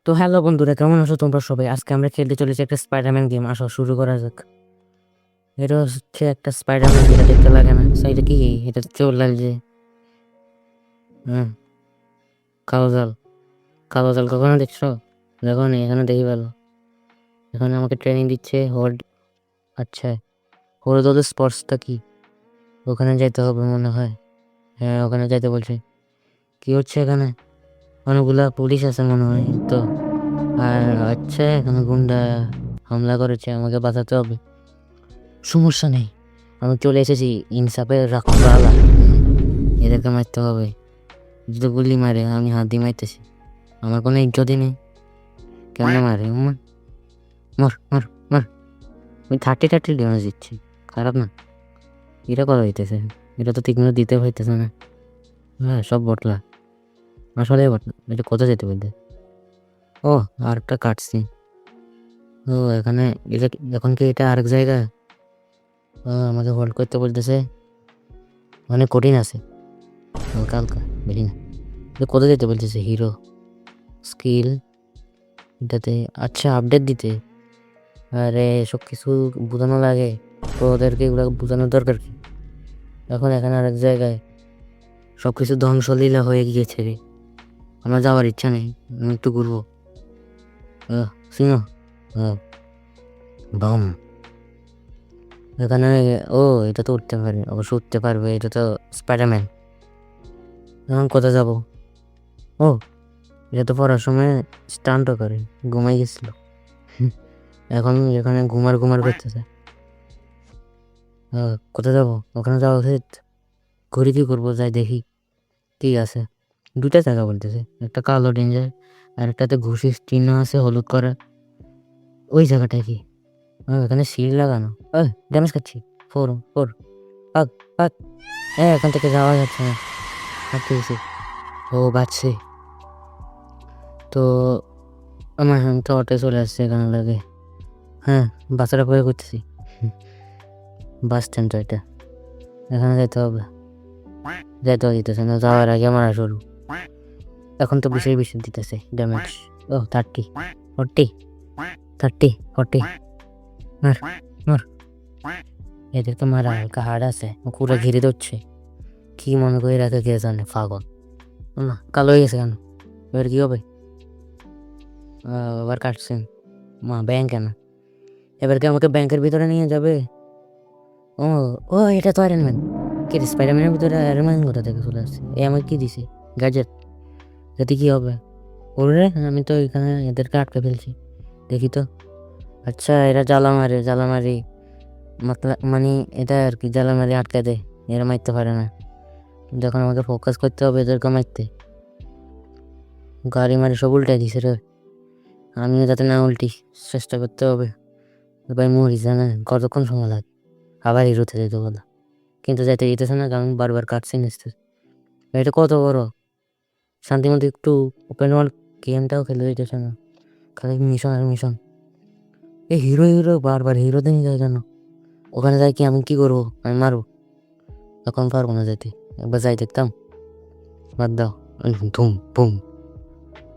তো হ্যালো বন্ধুরা, কেমন আছো তোমরা সবাই? আজকে আমরা খেলতে চলেছি একটা স্পাইডারম্যান গেম। আসো শুরু করা যাক। এটা হচ্ছে একটা স্পাইডারম্যান, যেটা দেখতে লাগে না। এটা কি? এটা চোর লাগছে। হ্যাঁ, কালো জাল। কালো জাল কখনো দেখছো? দেখো নি, এখানে দেখি ভালো। এখানে আমাকে ট্রেনিং দিচ্ছে হোল্ড। আচ্ছা, হোল্ড দ্য স্পটসটা কি? ওখানে যাইতে হবে মনে হয়। হ্যাঁ, ওখানে যাইতে বলছে। কি হচ্ছে এখানে? অনেকগুলা পুলিশ আছে মনে হয় তো। আর আচ্ছা, এখানে গুন্ডা হামলা করেছে, আমাকে বাঁচাতে হবে। সমস্যা নেই, আমি চলে এসেছি ইনসাফের রক্ষাওয়ালা। এদেরকে মারতে হবে। যদি গুলি মারে, আমি হাত দিয়ে মারতেছি। আমার কোনো ইজ্জতই নেই। কেমনে মারে? মর মর মর। আমি 30 ড্যামেজ দিচ্ছি, খারাপ না। এটা করা হইতেছে, এটা তো ঠিকমতো দিতে হইতেছে না। হ্যাঁ, সব বটলা, আসলে বটলা। এটা কোথায় যেতে বলতে? ও, আর একটা কাটছি। ও এখানে, এটা এখন কি এটা আরেক জায়গায়? আমাকে হোল্ড করতে বলতেছে। অনেক কঠিন আছে, হালকা হালকা, বেশি না। এটা কোথায় যেতে বলতেছে? হিরো স্কিল এটাতে। আচ্ছা, আপডেট দিতে। আরে সব কিছু বোঝানো লাগে তো, ওদেরকে এগুলো বোঝানোর দরকার কি? এখন এখানে আরেক জায়গায় সব কিছু ধ্বংসলীলা হয়ে গিয়েছে রে। আমার যাওয়ার ইচ্ছা নেই, আমি একটু ঘুরবো। সিনো, বাম। এখানে, ও এটা তো উঠতে পারে, অবশ্য উঠতে পারবে, এটা তো স্পাইডারম্যান। এখন কোথায় যাবো? ও, এটা তো পড়ার সময় স্টান্টও করে, ঘুমাই গেছিল। এখন এখানে ঘুমার ঘুমার করতেছে। কোথায় যাবো? ওখানে যাওয়া উচিত। ঘুরে কি করবো, যাই দেখি। ঠিক আছে, দুটা জায়গা বলতেছে, একটা কালো ডেঞ্জার আর একটাতে ঘুষির চিহ্ন আছে হলুদ করা। ওই জায়গাটা কি? এখানে সিল লাগানো। ড্যামেজ খাচ্ছি। Four four. পাক পাক। এখান থেকে যাওয়া যাচ্ছে না, আটকে গেছি। ও বাঁচছে তো। আমার তো অটো চলে আসছে এখানে লাগে। হ্যাঁ, বাচ্চাটা পরে করতেছি। বাস স্ট্যান্ড তো এটা, এখানে যেতে হবে। যেতে দিতেছে না, যাওয়ার আগে আমার শুরু। এখন তো বিশেষ বিশেষ দিতেছে ড্যামেজ। ও 30 40 30 40। মার মার। এদের তো মারা হালকা হার্ড আছে, পুরো ঘিরে ধরছে। কি মনে করে রাখে কে জানে, পাগল। না, কালো হয়ে গেছে কেন? এবার কি হবে? আবার কাটছেন। মা ব্যাংক কেন? এবার কি আমাকে ব্যাংকের ভিতরে নিয়ে যাবে? ও, ও এটা তো আয়রন ম্যান। কি রে, স্পাইডারম্যানের ভিতরে আয়রন ম্যান কোথা থেকে চলে আসছে? এ আমাকে কি দিছে? গ্যাজেট। যাতে কি হবে? ওরে, আমি তো এখানে এদেরকে আটকে ফেলছি, দেখি তো। আচ্ছা, এরা জ্বালা মারে, জ্বালা মারি মানে এটা আর কি, জ্বালা মারি আটকে দেয়। এরা মারতে পারে না, কিন্তু এখন আমাকে ফোকাস করতে হবে এদেরকে মারতে। গাড়ি মারি সব উল্টাই দিছে রে, আমিও যাতে না উল্টি চেষ্টা করতে হবে। ভাই মরি, জানে কতক্ষণ সময় লাগে আবার হিরোতে যেতে বলা, কিন্তু যাইতে যেতেছে না, কারণ বারবার কাটছে নিচ্ছে। এটা কত বড় শান্তিমতো একটু ওপেন ওয়ার্ল্ড গেমটাও খেলে যেতেছে না, খালি মিশন আর মিশন। এই হিরো হিরো বারবার হিরোতে নিয়ে যায় কেন? ওখানে যাই কি, আমি কি করবো? আমি মারবো? এখন পারবো না যেতে, একবার যাই দেখতাম। বাদ দাও। ধুম বুম।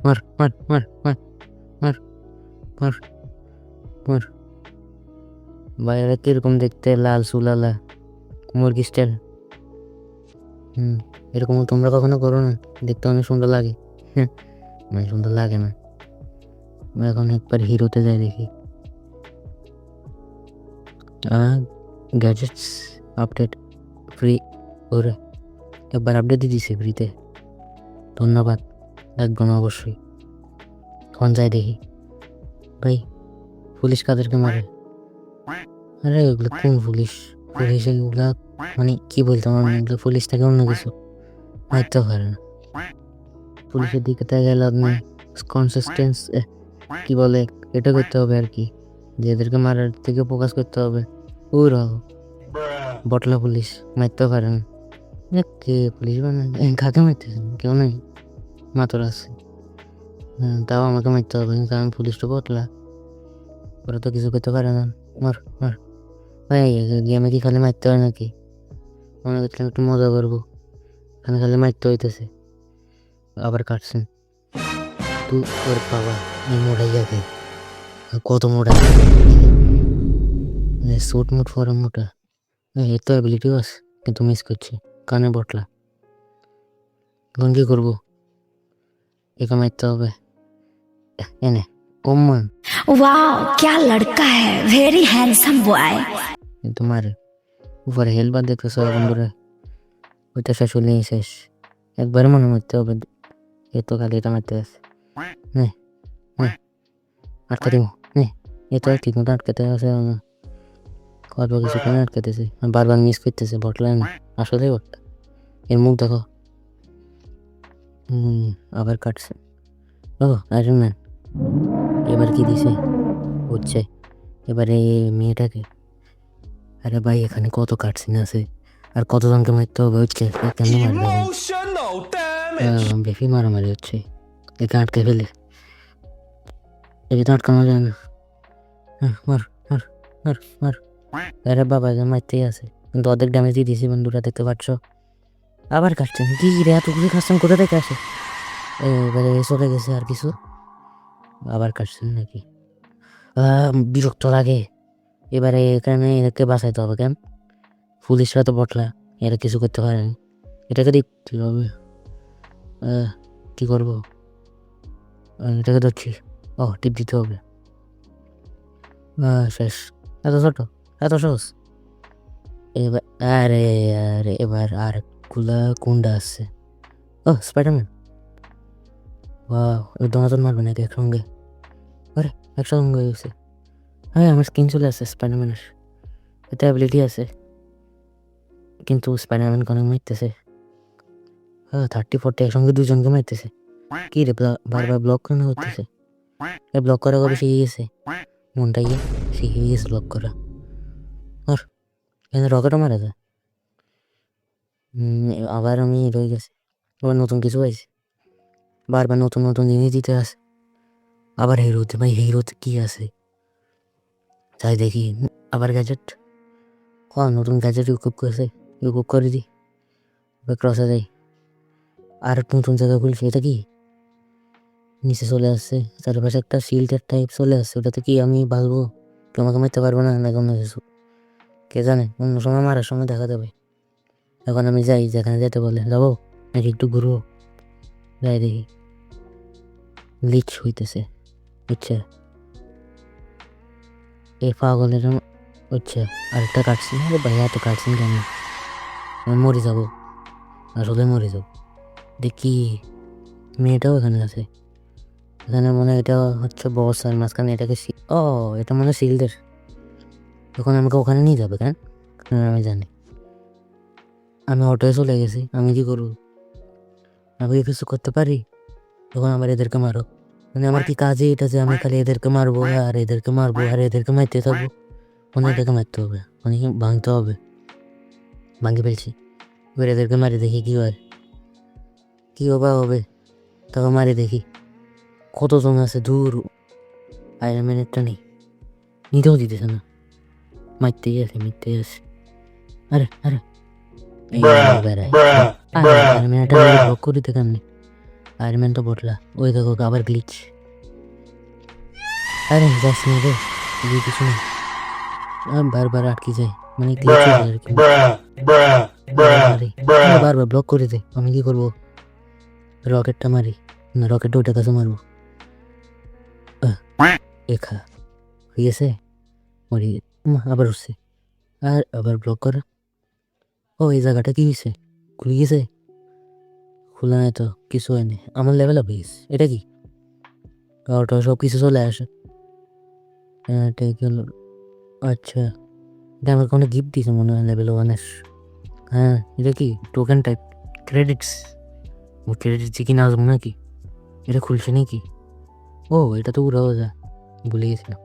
মার মার মার মার মার মার মার। বাইরে কিরকম দেখতে, লাল সুলালা, মুরগি স্টাইল। এরকম তোমরা কখনো করো না? দেখতে অনেক সুন্দর লাগে। মানে সুন্দর লাগে না। আমি এখন একবার হিরোতে যাই দেখি। Gadgets update free. ওরে, একবার আপডেট দিয়ে দিছে ফ্রিতে, ধন্যবাদ। লাগবে না অবশ্যই। তখন যাই দেখি। ভাই, পুলিশ কাদেরকে মারে? আরে ওগুলো কোন পুলিশ? পুলিশ এগুলা মানে কি বলতাম আমি, এগুলো পুলিশ থেকে অন্য কিছু মারতে পারে না। পুলিশের দিকে তাই গেলে আপনি কনসিস্টেন্স কি বলে, এটা করতে হবে আর কি, যে এদেরকে মারার থেকে ফোকাস করতে হবে। ওরা বটলা পুলিশ মারতে পারে না। কে পুলিশ বানায়? কাকে মারতেছেন? কেউ নেই, মাতর আছে। তাও আমাকে মারতে হবে, কিন্তু আমি পুলিশ তো বটলা, ওরা তো কিছু করতে পারে না। মার মার। ভাই, গেমে কি খালি মারতে হয় নাকি? মনে করছিলাম একটু মজা করবো, এখানে খালি মারতে হইতেছে। আবার কাটছেন। তুই ওর বাবা এই মোড়াই যাকে কত মোটা সুট মুট ফর মোটা এর তো অ্যাবিলিটিও আছে কিন্তু মিস করছি কানে বটলা এখন কি করবো একে মারতে হবে এনে ওম্মান वाह क्या लड़का है वेरी हैंडसम बॉय কিন্তু মারে উপরে হেলবার দেখতেছ বন্ধুরা ওইটা শেষ হলেই শেষ একবারে মনে মারতে হবে এ তো খালি এটা মারতে আছে নে নে আটকা দিব নে এ তো ঠিক মতো আটকাতে আছে অল্প কিছুক্ষণে আটকাতেছে বারবার মিস করতেছে বটলা না আসলেই বটলা এর মুখ দেখো আবার কাটছে ও আয়রন ম্যান এবার কি দিছে হচ্ছে এবারে মেয়েটাকে আরে ভাই এখানে কত কাটসিন আছে আর কতজনকে মারতে হবে হচ্ছে কেমন মারবে বেশি মারামারি হচ্ছে একে আটকে ফেলে একে তো আটকানো যায় না মার মার মার মার আরে বাবা মারতেই আছে কিন্তু অর্ধেক ড্যামেজই দিয়েছি বন্ধুরা দেখতে পাচ্ছ আবার কাটছেন কি রে এত কিছু কাটছেন কোথা থেকে আসে এবারে চলে গেছে আর কিছু আবার কাটছেন নাকি বিরক্ত লাগে এবারে এখানে এদেরকে বাঁচাইতে হবে কেন পুলিশরা তো বটলা এরা কিছু করতে পারেনি এটাকে দেখতে হবে কী করবো এটাকে ধরছি ও টিপ দিতে হবে শেষ এত ছোট এত সহজ এবার আরে আরে এবার আর গুলা কোনটা আসছে ও স্পাইডারম্যান দোনাজন মারবে নাকি একসঙ্গে আরে একসঙ্গে গেছে হ্যাঁ আমার স্কিন চলে আসছে স্পাইডারম্যানের এতে অ্যাবিলিটি আছে কিন্তু স্পাইডারম্যান অনেক মারতেছে 30-40 একসঙ্গে দুজনকে মারতেছে কি রে বারবার ব্লক কেন করতেছে এই ব্লক করা কবে শিখে গেছে মনটা গিয়ে শিখে গেছে ব্লক করা আর এখানে রকেটও মারা যায় আবার আমি রয়ে গেছি আবার নতুন কিছু হয়েছে বারবার নতুন নতুন জিনিস দিতে আসে আবার হিরোতে ভাই হিরোতে কি আছে তাই দেখি আবার গ্যাজেট নতুন গ্যাজেট ইউকুপ করেছে ইউকুপ করে দিই ক্রসে যাই আর নতুন জায়গা খুলছে এটা কি নিচে চলে আসছে চারপাশে একটা শিল্ডের টাইপ চলে আসছে ওটাতে কি আমি বাঁচবো কেউ আমাকে মারতে পারবো না না কোনো কিছু কে জানে অন্য সময় মারার সময় দেখা যাবে এখন আমি যাই যেখানে যেতে বলে যাবো নাকি একটু ঘুরবো যাই দেখি লিচ হইতেছে বুঝছে এই পাগলের হচ্ছে আরেকটা কাটছি আরে ভাই এত কাটছেন কেন আমি মরে যাবো আসলে মরে যাবো দেখি মেয়েটাও এখানে আছে এখানে মনে হয় এটা হচ্ছে বস আর মাঝখানে এটাকে এটা মনে হয় শিল্ডের তখন আমাকে ওখানে নিয়ে যাবে কেন আমি জানি আমি অটোয় চলে গেছি আমি কি করবো আমি কিছু করতে পারি তখন আমার এদেরকে মারো মানে আমার কি কাজে এটা যে আমি খালি এদেরকে মারবো আর এদেরকে মারবো আর এদেরকে মারতে থাকবো অনেক এটাকে মারতে হবে অনেক ভাঙতে হবে ভাঙে ফেলছি এবার এদেরকে মারি দেখি কী হয় কী হবে তখন মারি দেখি কতজন আছে দূর আয়রন ম্যানেরটা নেই নিতেও দিতেছে না মারতেই আছে মিথতেই আছে আরে আরে বেড়ায় আয়রন ম্যানটা ব্লক করে দিতে কেমনি আয়রন ম্যান তো বটলা ওই দেখো আবার গ্লিচ আরে যাস না রে কিছু না বারবার আটকে যায় মানে গ্লিচ হয়ে যায় আর কি বারবার ব্লক করে দে আমি কি করবো রকেটটা মারি না রকেটটা ওইটা কাছে মারবো এখা হয়ে গেছে মরি আবার উঠছে আর আবার ব্লক করা এই জায়গাটা কি হয়েছে খুলে গেছে খোলা নাই তো কিছু হয়নি আমার লেভেল আপ হয়েছে এটা কি ওটা সব কিছু চলে আসে এটা গেল আচ্ছা এটা আমার কোনো গিফট দিয়েছে মনে হয় লেভেল 1-এর হ্যাঁ এটা কি টোকেন টাইপ ক্রেডিটস ক্রেডিটস কি না আসবো নাকি এটা খুলছে নাকি এটা তো উড়াও যা ভুলে গেছিলাম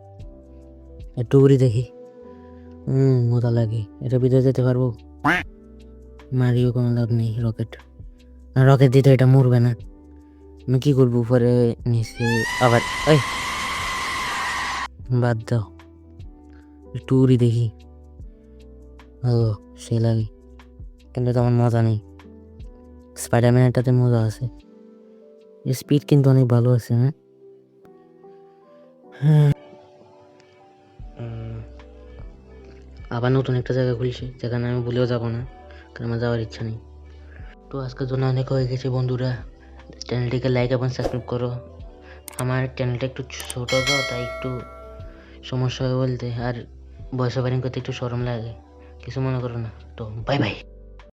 একটু উড়ি দেখি মজা লাগে এটা ভিতরে যেতে পারবো মারিও কোনো লাভ নেই রকেট দিতে এটা মরবে না আমি কি করবো উপরে নিচে আবার বাদ দাও একটু উড়ি দেখি সে লাগে কিন্তু তেমন মজা নেই স্পাইডারম্যানটাতে মজা আছে স্পিড কিন্তু অনেক ভালো আছে, হ্যাঁ। আবার নতুন একটা জায়গা খুলছে যেখানে আমি ভুলেও যাবো না, কারণ আমার যাওয়ার ইচ্ছা নেই। তো আজকের জন্য অনেক হয়ে গেছে বন্ধুরা, চ্যানেলটিকে লাইক এবং সাবস্ক্রাইব করো। আমার চ্যানেলটা একটু ছোটো তো, তাই একটু সমস্যা হয় বলতে, আর ভয়েস ওভারিং করতে একটু শরম লাগে, কিছু মনে করো না। তো বাই বাই।